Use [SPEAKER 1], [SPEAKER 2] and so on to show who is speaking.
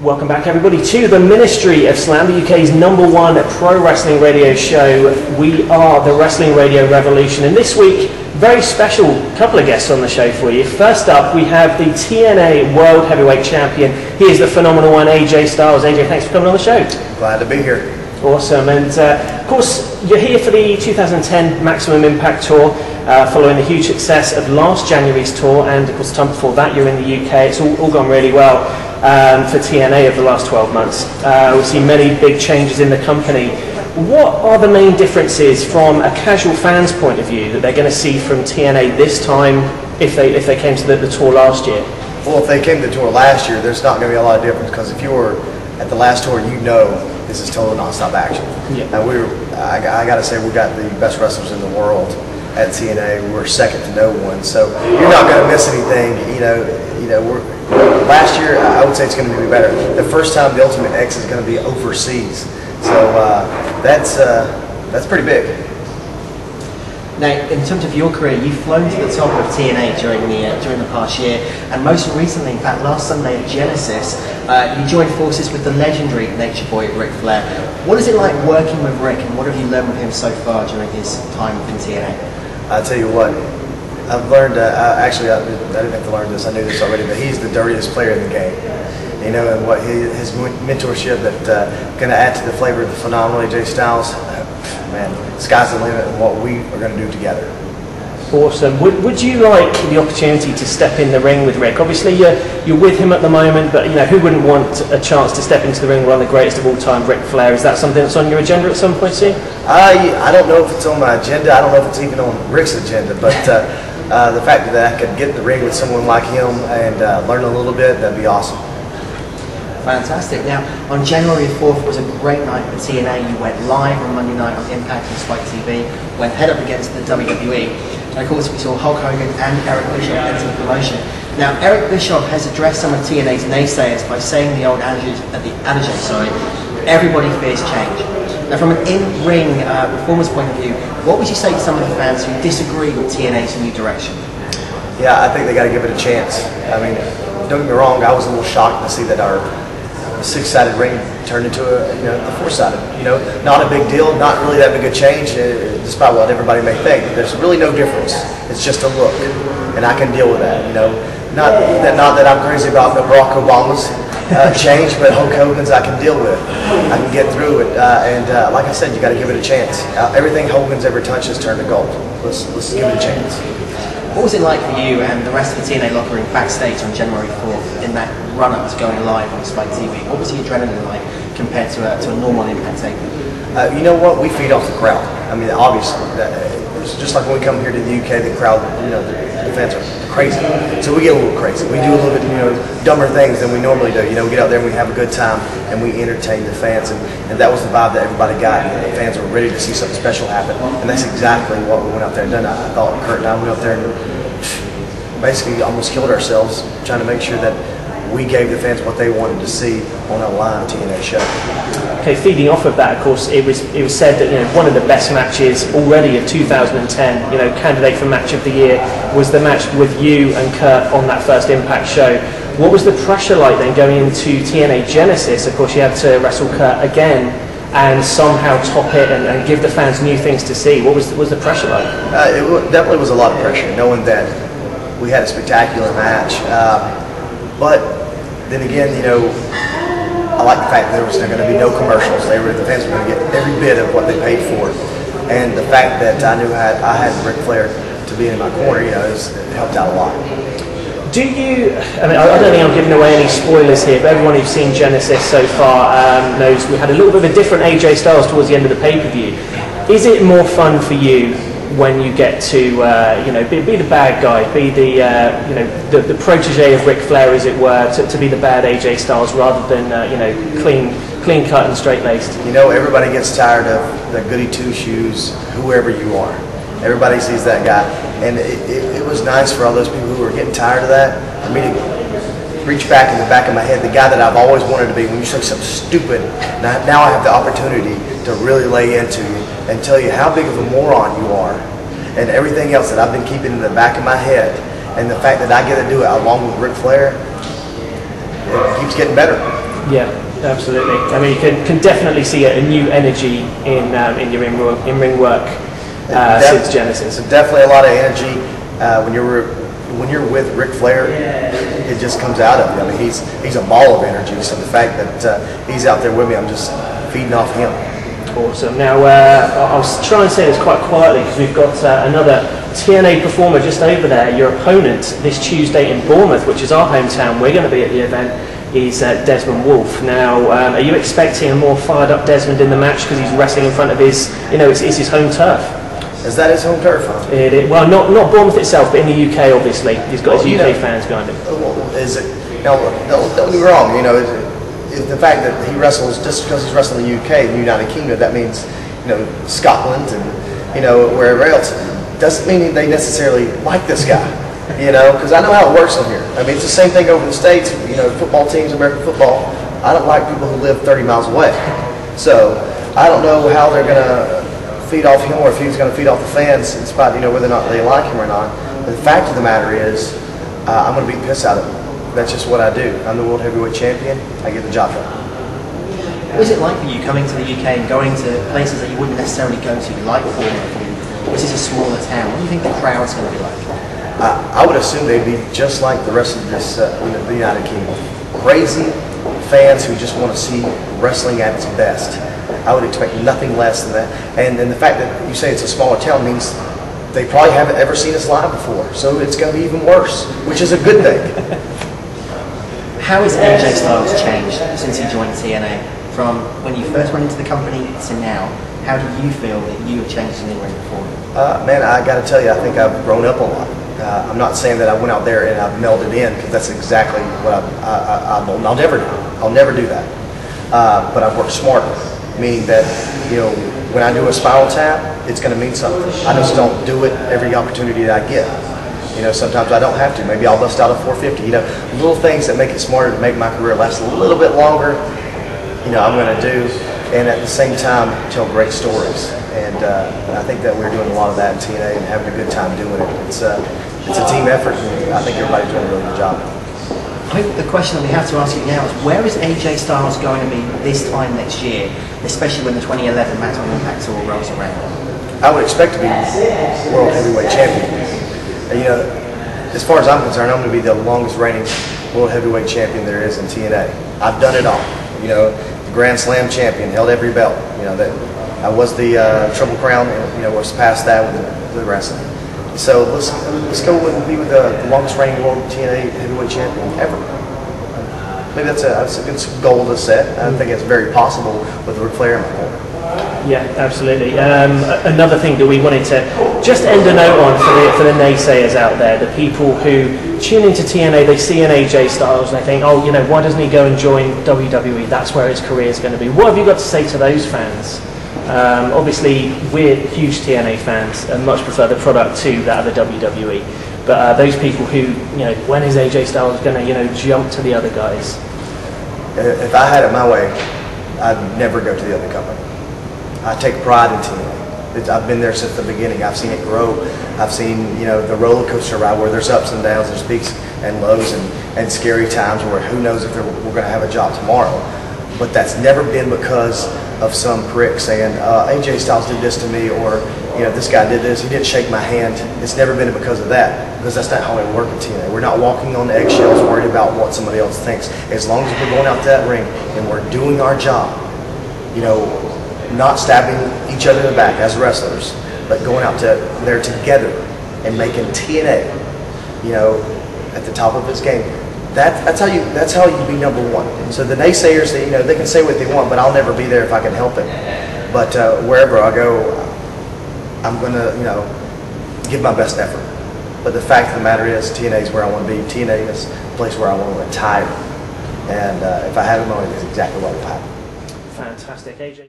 [SPEAKER 1] Welcome back, everybody, to the Ministry of Slam, the UK's #1 pro wrestling radio show. We are the Wrestling Radio Revolution, and this week, very special couple of guests on the show for you. First up, we have the TNA World Heavyweight Champion. He is the phenomenal one, AJ Styles. AJ, thanks for coming on the show.
[SPEAKER 2] Glad to be here.
[SPEAKER 1] Awesome, and of course, you're here for the 2010 Maximum Impact Tour, following the huge success of last January's tour, and of course, the time before that, you're in the UK. It's all gone really well. For TNA over the last 12 months. We've seen many big changes in the company. What are the main differences from a casual fan's point of view that they're going to see from TNA this time if they came to the tour last year?
[SPEAKER 2] Well, if they came to the tour last year, there's not going to be a lot of difference, because if you were at the last tour, you know this is total non-stop action.
[SPEAKER 1] Yeah.
[SPEAKER 2] And I got to say, we got the best wrestlers in the world at TNA. We're second to no one, so you're not going to miss anything. Last year, I would say it's going to be better. The first time the Ultimate X is going to be overseas, so that's pretty big.
[SPEAKER 3] Now, in terms of your career, you've flown to the top of TNA during the past year, and most recently, in fact, last Sunday at Genesis, you joined forces with the legendary Nature Boy Ric Flair. What is it like working with Rick, and what have you learned with him so far during his time within TNA?
[SPEAKER 2] I'll tell you what, I've learned, actually I didn't have to learn this, I knew this already, but he's the dirtiest player in the game. You know, and what his mentorship that going to add to the flavor of the phenomenal AJ Styles, man, sky's the limit in what we are going to do together.
[SPEAKER 1] Awesome. Would you like the opportunity to step in the ring with Rick? Obviously, you're with him at the moment, but who wouldn't want a chance to step into the ring with one of the greatest of all time, Ric Flair? Is that something that's on your agenda at some point soon?
[SPEAKER 2] I don't know if it's on my agenda. I don't know if it's even on Rick's agenda, but the fact that I could get in the ring with someone like him and learn a little bit, that'd be awesome.
[SPEAKER 3] Fantastic. Now, on January 4th was a great night for TNA. You went live on Monday night on Impact and Spike TV, went head up against the WWE. And of course, we saw Hulk Hogan and Eric Bischoff enter the promotion. Now, Eric Bischoff has addressed some of TNA's naysayers by saying the old adage, everybody fears change. Now, from an in-ring performance point of view, what would you say to some of the fans who disagree with TNA's new direction?
[SPEAKER 2] Yeah, I think they got to give it a chance. I mean, don't get me wrong, I was a little shocked to see that our six-sided ring turned into the four-sided. Not a big deal, not really that big a change, despite what everybody may think. There's really no difference. It's just a look, and I can deal with that. Not that I'm crazy about the Barack Obama's change, but Hulk Hogan's I can deal with. I can get through it, and like I said, you got to give it a chance. Everything Hogan's ever touched has turned to gold. Let's give it a chance.
[SPEAKER 3] What was it like for you and the rest of the TNA locker room backstage on January 4th in that run-up to going live on Spike TV? What was the adrenaline like compared to a normal Impact taping?
[SPEAKER 2] You know what? We feed off the crowd. I mean, obviously, it's just like when we come here to the UK, the crowd, the fans are crazy. So we get a little crazy. We do a little bit, dumber things than we normally do. We get out there and we have a good time and we entertain the fans, and that was the vibe that everybody got. The fans were ready to see something special happen, and that's exactly what we went out there and done. I thought Kurt and I went out there and basically almost killed ourselves trying to make sure that we gave the fans what they wanted to see on a live TNA show.
[SPEAKER 1] Okay, feeding off of that, of course, it was said that one of the best matches already of 2010, candidate for match of the year, was the match with you and Kurt on that first Impact show. What was the pressure like then going into TNA Genesis? Of course, you had to wrestle Kurt again and somehow top it and give the fans new things to see. What was the pressure like?
[SPEAKER 2] It definitely was a lot of pressure, knowing that we had a spectacular match. But then again, I like the fact that there was going to be no commercials. The fans were going to get every bit of what they paid for, and the fact that I knew I had Ric Flair to be in my corner, it helped out a lot.
[SPEAKER 1] Do you? I don't think I'm giving away any spoilers here, but everyone who's seen Genesis so far knows we had a little bit of a different AJ Styles towards the end of the pay-per-view. Is it more fun for you when you get to be the bad guy, be the protege of Ric Flair, as it were, to be the bad AJ Styles rather than clean cut and straight laced?
[SPEAKER 2] Everybody gets tired of the goody two shoes, whoever you are. Everybody sees that guy, and it was nice for all those people who were getting tired of that, for me to reach back in the back of my head, the guy that I've always wanted to be. When you say something stupid, now I have the opportunity to really lay into you and tell you how big of a moron you are, and everything else that I've been keeping in the back of my head, and the fact that I get to do it along with Ric Flair, it keeps getting better.
[SPEAKER 1] Yeah, absolutely. I mean, you can definitely see a new energy in your in-ring work since Genesis.
[SPEAKER 2] Definitely a lot of energy when you're with Ric Flair. It just comes out of you. I mean, he's a ball of energy. So the fact that he's out there with me, I'm just feeding off him.
[SPEAKER 1] Awesome. Now, I'll try and say this quite quietly because we've got another TNA performer just over there. Your opponent this Tuesday in Bournemouth, which is our hometown. We're going to be at the event. Is Desmond Wolfe. Now, are you expecting a more fired up Desmond in the match because he's wrestling in front of his, it's his home turf?
[SPEAKER 2] Is that his home turf? Huh?
[SPEAKER 1] Well, not Bournemouth itself, but in the UK, obviously. He's got his UK fans behind him.
[SPEAKER 2] Is it? No, don't get me wrong. The fact that he wrestles, just because he's wrestling in the UK, the United Kingdom, that means, Scotland and, wherever else, doesn't mean they necessarily like this guy. Because I know how it works in here. I mean, it's the same thing over in the States. Football teams, American football. I don't like people who live 30 miles away. So I don't know how they're going to feed off him or if he's going to feed off the fans in spite, whether or not they like him or not. But the fact of the matter is, I'm going to beat the piss out of him. That's just what I do. I'm the World Heavyweight Champion. I get the job done.
[SPEAKER 3] What is it like for you coming to the UK and going to places that you wouldn't necessarily go to, like Bournemouth, which is a smaller town? What do you think the crowd's going to be like?
[SPEAKER 2] I would assume they'd be just like the rest of this the United Kingdom. Crazy fans who just want to see wrestling at its best. I would expect nothing less than that. And then the fact that you say it's a smaller town means they probably haven't ever seen us live before. So it's going to be even worse, which is a good thing.
[SPEAKER 3] How has AJ Styles changed since he joined TNA? From when you first went into the company to now, how do you feel that you have changed in the ring before?
[SPEAKER 2] Man, I got to tell you, I think I've grown up a lot. I'm not saying that I went out there and I've melded in, because that's exactly what I'll never do. I'll never do that. But I've worked smarter, meaning that when I do a spiral tap, it's going to mean something. I just don't do it every opportunity that I get. Sometimes I don't have to. Maybe I'll bust out a 450. Little things that make it smarter to make my career last a little bit longer. I'm going to do, and at the same time tell great stories. And I think that we're doing a lot of that in TNA and having a good time doing it. It's a team effort, and I think everybody's doing a really good job.
[SPEAKER 3] I think the question that we have to ask you now is, where is AJ Styles going to be this time next year, especially when the 2011 Maximum Impact Tour rolls around?
[SPEAKER 2] I would expect to be World Heavyweight Champion. As far as I'm concerned, I'm going to be the longest reigning World Heavyweight Champion there is in TNA. I've done it all. The Grand Slam champion, held every belt. I was the Triple Crown, was past that with the wrestling. So let's go and be with the longest reigning World TNA Heavyweight Champion ever. Maybe that's a good goal to set. I think it's very possible with Ric Flair in my corner.
[SPEAKER 1] Yeah, absolutely. Another thing that we wanted to just end a note on for the naysayers out there, the people who tune into TNA, they see an AJ Styles and they think, why doesn't he go and join WWE? That's where his career is going to be. What have you got to say to those fans? Obviously, we're huge TNA fans and much prefer the product to that of the WWE. But those people who, when is AJ Styles going to, jump to the other guys?
[SPEAKER 2] If I had it my way, I'd never go to the other company. I take pride in TNA. I've been there since the beginning. I've seen it grow. I've seen, the roller coaster ride where there's ups and downs, there's peaks and lows and scary times where who knows if we're going to have a job tomorrow. But that's never been because of some prick saying, AJ Styles did this to me, or this guy did this, he didn't shake my hand. It's never been because of that, because that's not how we work at TNA. We're not walking on the eggshells worried about what somebody else thinks. As long as we're going out to that ring and we're doing our job, not stabbing each other in the back as wrestlers, but going out there together and making TNA, at the top of its game. That's how you be number one. So the naysayers, they can say what they want, but I'll never be there if I can help it. But wherever I go, I'm going to give my best effort. But the fact of the matter is, TNA is where I want to be. TNA is the place where I want to retire. And if I had it, it's exactly what would happen.
[SPEAKER 1] Fantastic, AJ.